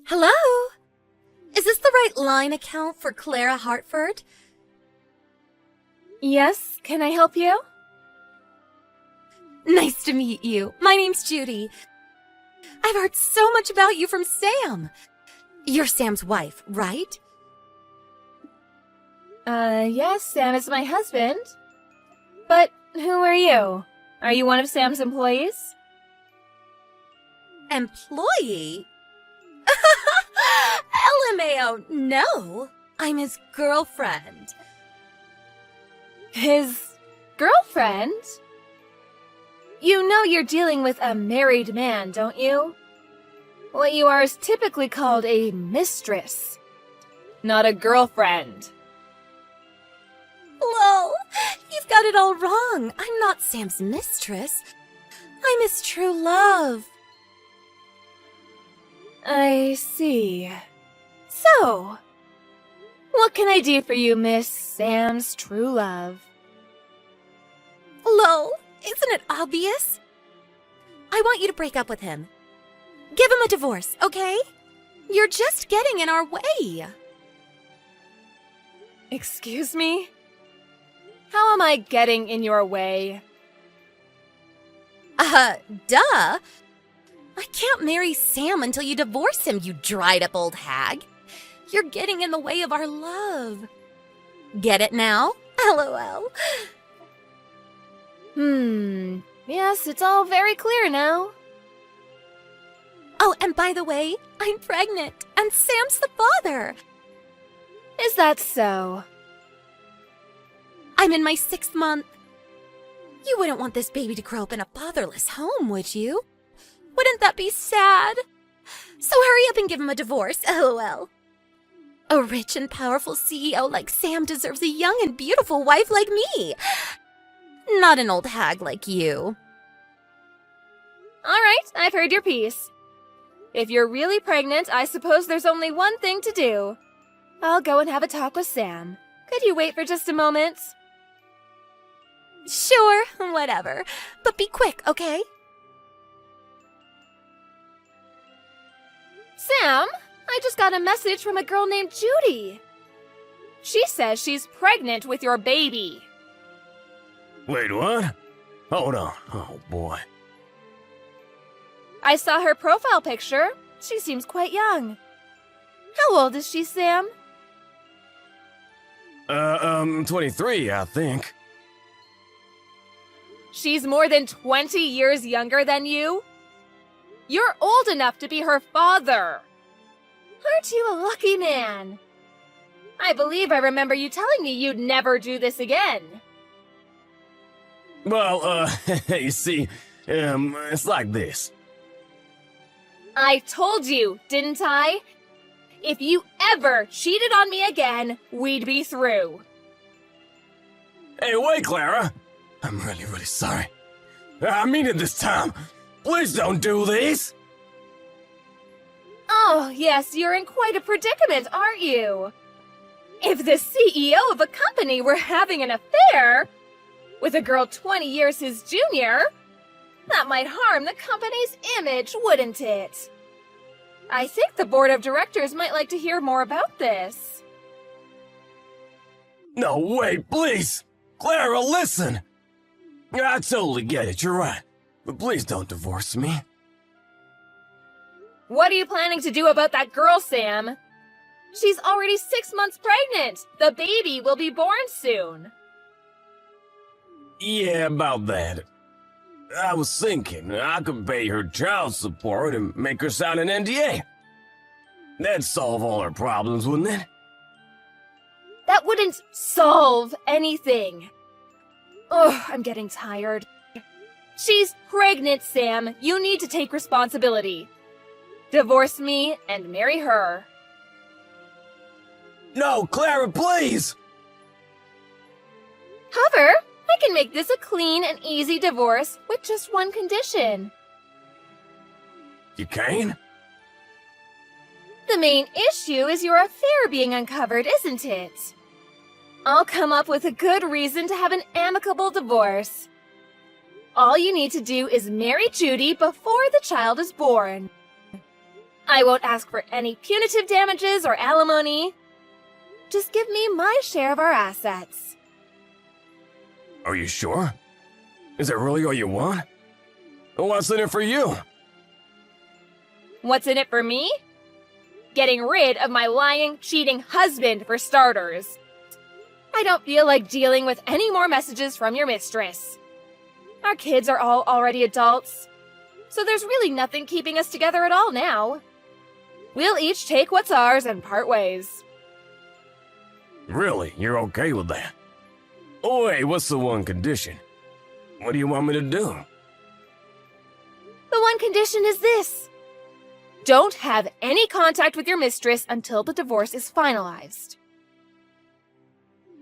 Hello? Is this the right line account for Clara Hartford? Yes, can I help you? Nice to meet you. My name's Judy. I've heard so much about you from Sam. You're Sam's wife, right? Yes, Sam is my husband. But who are you? Are you one of Sam's employees? Employee? LMAO, no. I'm his girlfriend. His girlfriend? You know you're dealing with a married man, don't you? What you are is typically called a mistress, not a girlfriend. Lol, you've got it all wrong. I'm not Sam's mistress. I'm his true love. I see. So, what can I do for you, Miss Sam's true love? Lol, isn't it obvious? I want you to break up with him. Give him a divorce, okay? You're just getting in our way. Excuse me? How am I getting in your way? Duh. I can't marry Sam until you divorce him, you dried-up old hag. You're getting in the way of our love. Get it now? LOL. Yes, it's all very clear now. Oh, and by the way, I'm pregnant, and Sam's the father. Is that so? I'm in my 6th month. You wouldn't want this baby to grow up in a fatherless home, would you? Wouldn't that be sad? So hurry up and give him a divorce, LOL. A rich and powerful CEO like Sam deserves a young and beautiful wife like me. Not an old hag like you. All right, I've heard your piece. If you're really pregnant, I suppose there's only one thing to do. I'll go and have a talk with Sam. Could you wait for just a moment? Sure, whatever. But be quick, okay? Sam, I just got a message from a girl named Judy. She says she's pregnant with your baby. Wait, what? Hold on. Oh, boy. I saw her profile picture. She seems quite young. How old is she, Sam? 23, I think. She's more than 20 years younger than you? You're old enough to be her father. Aren't you a lucky man? I believe I remember you telling me you'd never do this again. Well, you see, it's like this. I told you, didn't I? If you ever cheated on me again, we'd be through. Hey, wait, Clara. I'm really sorry. I mean it this time. Please don't do this. Oh, yes, you're in quite a predicament, aren't you? If the CEO of a company were having an affair with a girl 20 years his junior, that might harm the company's image, wouldn't it? I think the board of directors might like to hear more about this. No, wait, please. Clara, listen. I totally get it, you're right. But please don't divorce me. What are you planning to do about that girl, Sam? She's already 6 months pregnant. The baby will be born soon. Yeah, about that. I was thinking I could pay her child support and make her sign an NDA. That'd solve all her problems, wouldn't it? That wouldn't solve anything. Ugh, I'm getting tired. She's pregnant, Sam. You need to take responsibility. Divorce me and marry her. No, Clara, please! However, I can make this a clean and easy divorce with just one condition. You can? The main issue is your affair being uncovered, isn't it? I'll come up with a good reason to have an amicable divorce. All you need to do is marry Judy before the child is born. I won't ask for any punitive damages or alimony. Just give me my share of our assets. Are you sure? Is that really all you want? What's in it for you? What's in it for me? Getting rid of my lying, cheating husband, for starters. I don't feel like dealing with any more messages from your mistress. Our kids are all already adults, so there's really nothing keeping us together at all now. We'll each take what's ours and part ways. Really? You're okay with that? Oh, wait, what's the one condition? What do you want me to do? The one condition is this. Don't have any contact with your mistress until the divorce is finalized.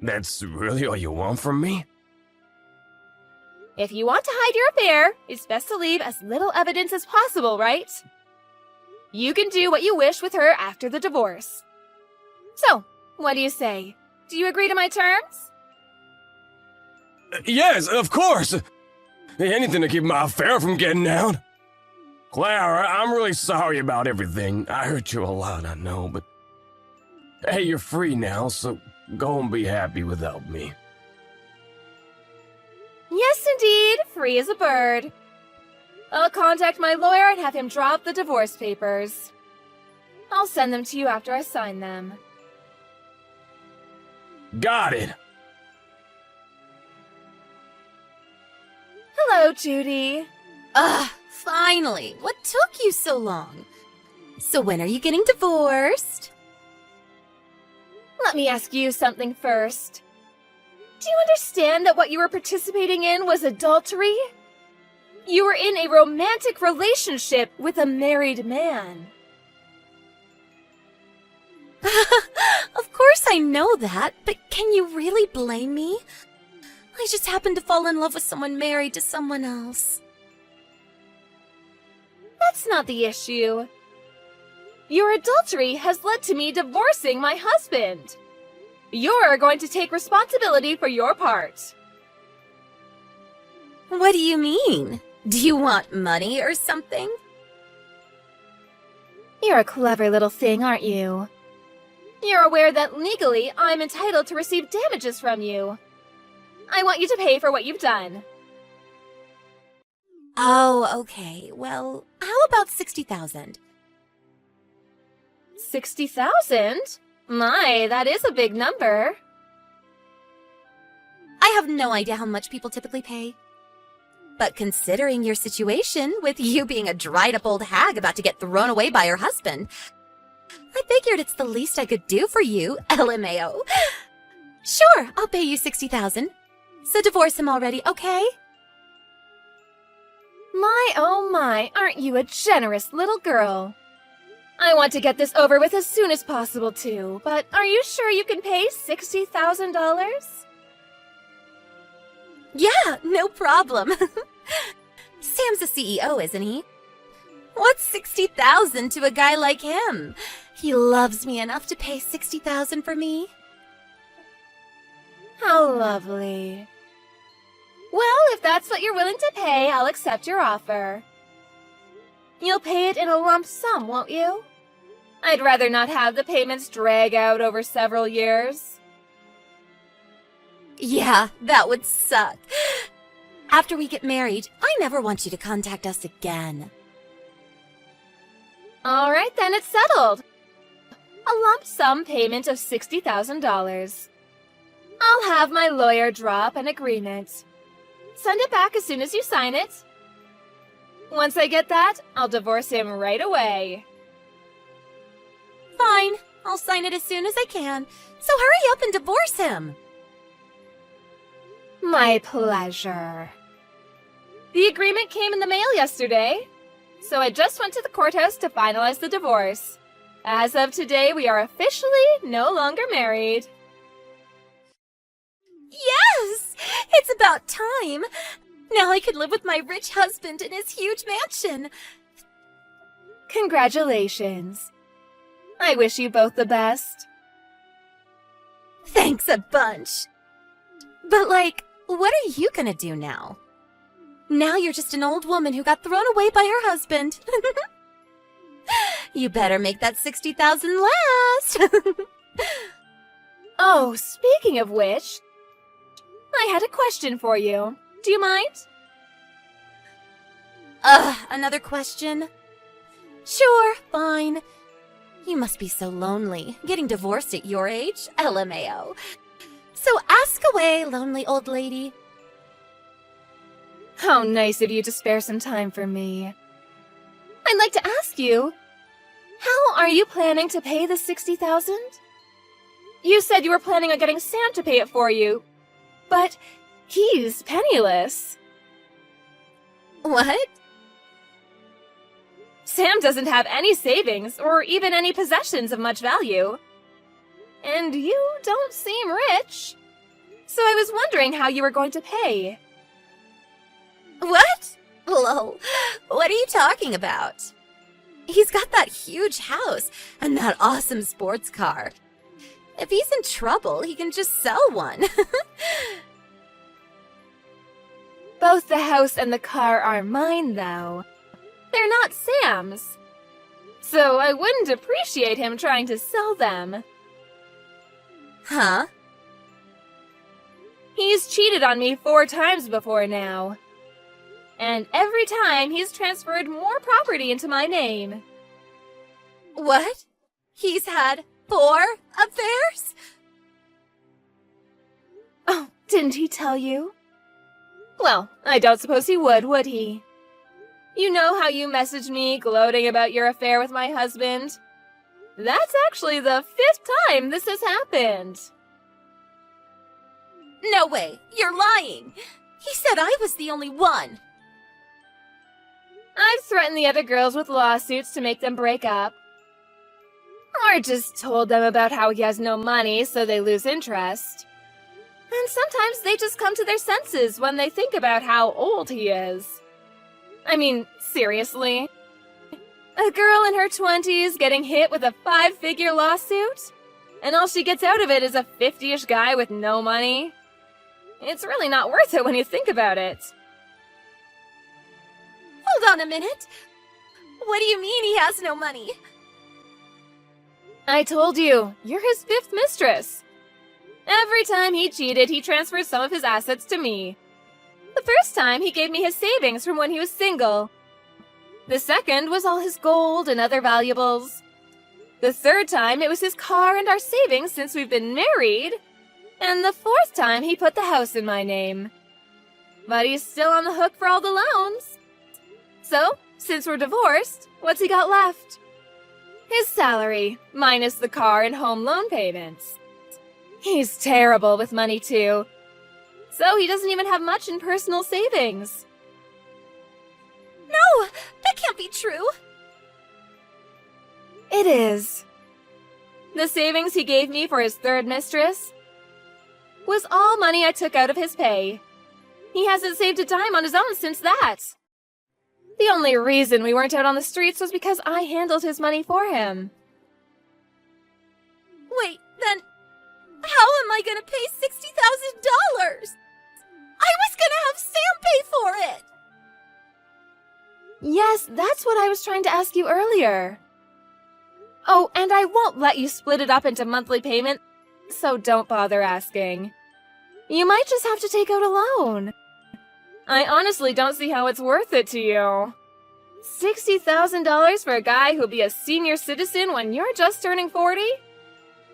That's really all you want from me? If you want to hide your affair, it's best to leave as little evidence as possible, right? You can do what you wish with her after the divorce. So, what do you say? Do you agree to my terms? Yes, of course! Anything to keep my affair from getting out. Clara, I'm really sorry about everything. I hurt you a lot, I know, but... Hey, you're free now, so go and be happy without me. Yes, indeed. Free as a bird. I'll contact my lawyer and have him draw up the divorce papers. I'll send them to you after I sign them. Got it! Hello, Judy. Finally. What took you so long? So when are you getting divorced? Let me ask you something first. Do you understand that what you were participating in was adultery? You were in a romantic relationship with a married man. Of course I know that, but can you really blame me? I just happened to fall in love with someone married to someone else. That's not the issue. Your adultery has led to me divorcing my husband. You're going to take responsibility for your part. What do you mean? Do you want money or something? You're a clever little thing, aren't you? You're aware that legally I'm entitled to receive damages from you. I want you to pay for what you've done. Oh, okay. Well, how about 60,000? 60,000? My, that is a big number. I have no idea how much people typically pay. But considering your situation, with you being a dried-up old hag about to get thrown away by her husband, I figured it's the least I could do for you, LMAO. Sure, I'll pay you 60,000. So divorce him already, okay? My, oh my, aren't you a generous little girl? I want to get this over with as soon as possible, too, but are you sure you can pay $60,000? Yeah, no problem. Sam's the CEO, isn't he? What's 60,000 to a guy like him? He loves me enough to pay 60,000 for me. How lovely. Well, if that's what you're willing to pay, I'll accept your offer. You'll pay it in a lump sum, won't you? I'd rather not have the payments drag out over several years. Yeah, that would suck. After we get married, I never want you to contact us again. All right, then it's settled. A lump sum payment of $60,000. I'll have my lawyer draw up an agreement. Send it back as soon as you sign it. Once I get that, I'll divorce him right away. Fine, I'll sign it as soon as I can. So hurry up and divorce him. My pleasure. The agreement came in the mail yesterday, so I just went to the courthouse to finalize the divorce. As of today, we are officially no longer married. Yes! It's about time. Now I can live with my rich husband in his huge mansion. Congratulations. I wish you both the best. Thanks a bunch. But what are you gonna do now? Now you're just an old woman who got thrown away by her husband. You better make that 60,000 last. Oh, speaking of which, I had a question for you. Do you mind? Another question? Sure, fine. You must be so lonely, getting divorced at your age, LMAO. So ask away, lonely old lady. How nice of you to spare some time for me. I'd like to ask you, how are you planning to pay the 60,000? You said you were planning on getting Sam to pay it for you, but he's penniless. What? Sam doesn't have any savings or even any possessions of much value. And you don't seem rich. So I was wondering how you were going to pay. What? Lol, what are you talking about? He's got that huge house and that awesome sports car. If he's in trouble, he can just sell one. Both the house and the car are mine, though. They're not Sam's. So I wouldn't appreciate him trying to sell them. Huh? He's cheated on me 4 times before now. And every time he's transferred more property into my name. What? He's had 4 affairs? Oh, didn't he tell you? Well, I don't suppose he would he? You know how you messaged me gloating about your affair with my husband? That's actually the 5th time this has happened. No way, you're lying. He said I was the only one. I've threatened the other girls with lawsuits to make them break up. Or just told them about how he has no money, so they lose interest. And sometimes they just come to their senses when they think about how old he is. I mean, seriously? A girl in her 20s getting hit with a 5-figure lawsuit? And all she gets out of it is a 50-ish guy with no money? It's really not worth it when you think about it. Hold on a minute. What do you mean he has no money? I told you, you're his 5th mistress. Every time he cheated, he transferred some of his assets to me. The first time, he gave me his savings from when he was single. The second was all his gold and other valuables. The third time, it was his car and our savings since we've been married. And the 4th time, he put the house in my name. But he's still on the hook for all the loans. So, since we're divorced, what's he got left? His salary, minus the car and home loan payments. He's terrible with money, too. So he doesn't even have much in personal savings. No, that can't be true. It is. The savings he gave me for his 3rd mistress was all money I took out of his pay. He hasn't saved a dime on his own since that. The only reason we weren't out on the streets was because I handled his money for him. Wait, then how am I gonna pay $60,000? I was gonna have Sam pay for it! Yes, that's what I was trying to ask you earlier. Oh, and I won't let you split it up into monthly payment, so don't bother asking. You might just have to take out a loan. I honestly don't see how it's worth it to you. $60,000 for a guy who'll be a senior citizen when you're just turning 40?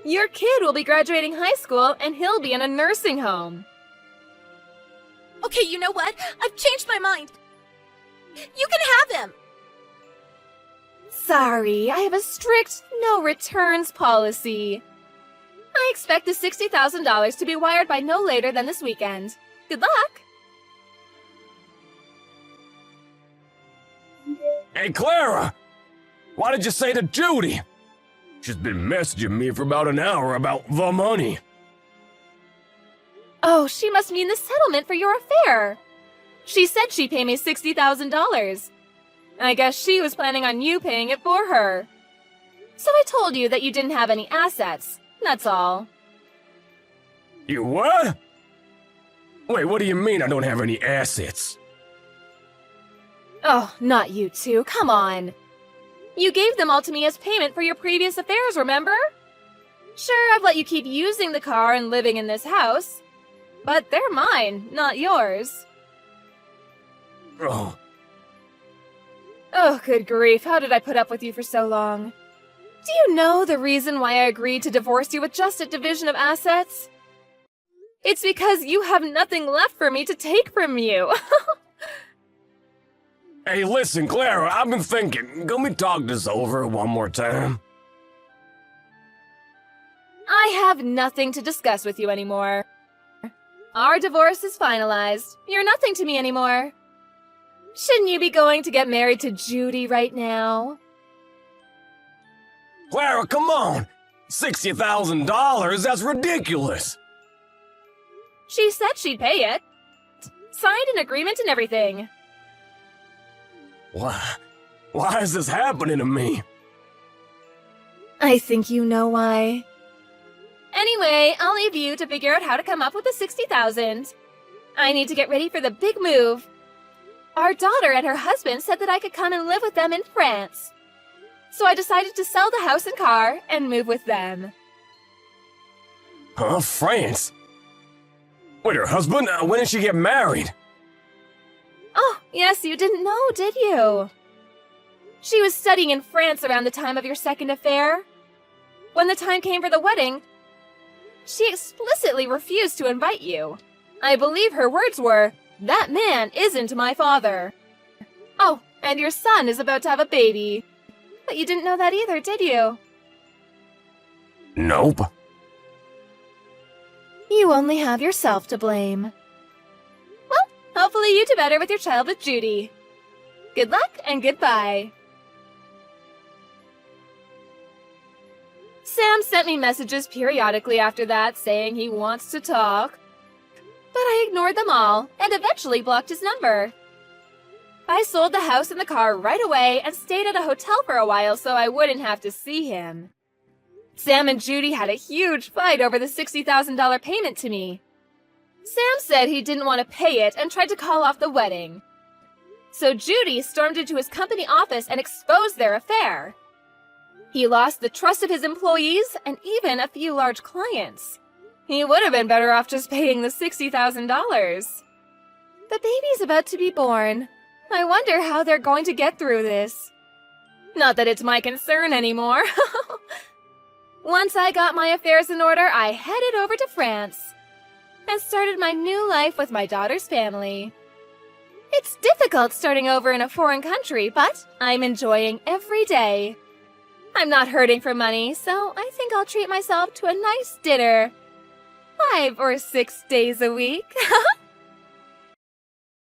Your kid will be graduating high school and he'll be in a nursing home. Okay, you know what? I've changed my mind. You can have him. Sorry, I have a strict no returns policy. I expect the $60,000 to be wired by no later than this weekend. Good luck! Hey, Clara! Why did you say to Judy? She's been messaging me for about an hour about the money. Oh, she must mean the settlement for your affair. She said she'd pay me $60,000. I guess she was planning on you paying it for her. So I told you that you didn't have any assets. That's all. You what? Wait, what do you mean I don't have any assets? Oh, not you two. Come on. You gave them all to me as payment for your previous affairs, remember? Sure, I've let you keep using the car and living in this house, but they're mine, not yours. Oh, Oh, good grief, how did I put up with you for so long? Do you know the reason why I agreed to divorce you with just a division of assets? It's because you have nothing left for me to take from you. hey, listen, Clara, I've been thinking. Can we talk this over one more time? I have nothing to discuss with you anymore. Our divorce is finalized. You're nothing to me anymore. Shouldn't you be going to get married to Judy right now? Clara, come on! $60,000? That's ridiculous! She said she'd pay it. Signed an agreement and everything. Why is this happening to me? I think you know why. Anyway, I'll leave you to figure out how to come up with the $60,000. I need to get ready for the big move. Our daughter and her husband said that I could come and live with them in France. So I decided to sell the house and car and move with them. Huh? France? Wait, her husband? When did she get married? Oh, yes, you didn't know, did you? She was studying in France around the time of your second affair. When the time came for the wedding, she explicitly refused to invite you. I believe her words were, "That man isn't my father." Oh, and your son is about to have a baby. But you didn't know that either, did you? Nope. You only have yourself to blame. Well, hopefully you do better with your child with Judy. Good luck and goodbye. Sam sent me messages periodically after that saying he wants to talk. But I ignored them all and eventually blocked his number. I sold the house and the car right away and stayed at a hotel for a while so I wouldn't have to see him. Sam and Judy had a huge fight over the $60,000 payment to me. Sam said he didn't want to pay it and tried to call off the wedding. So Judy stormed into his company office and exposed their affair. He lost the trust of his employees and even a few large clients. He would have been better off just paying the $60,000. The baby's about to be born. I wonder how they're going to get through this. Not that it's my concern anymore. Once I got my affairs in order, I headed over to France and started my new life with my daughter's family. It's difficult starting over in a foreign country, but I'm enjoying every day. I'm not hurting for money, so I think I'll treat myself to a nice dinner 5 or 6 days a week.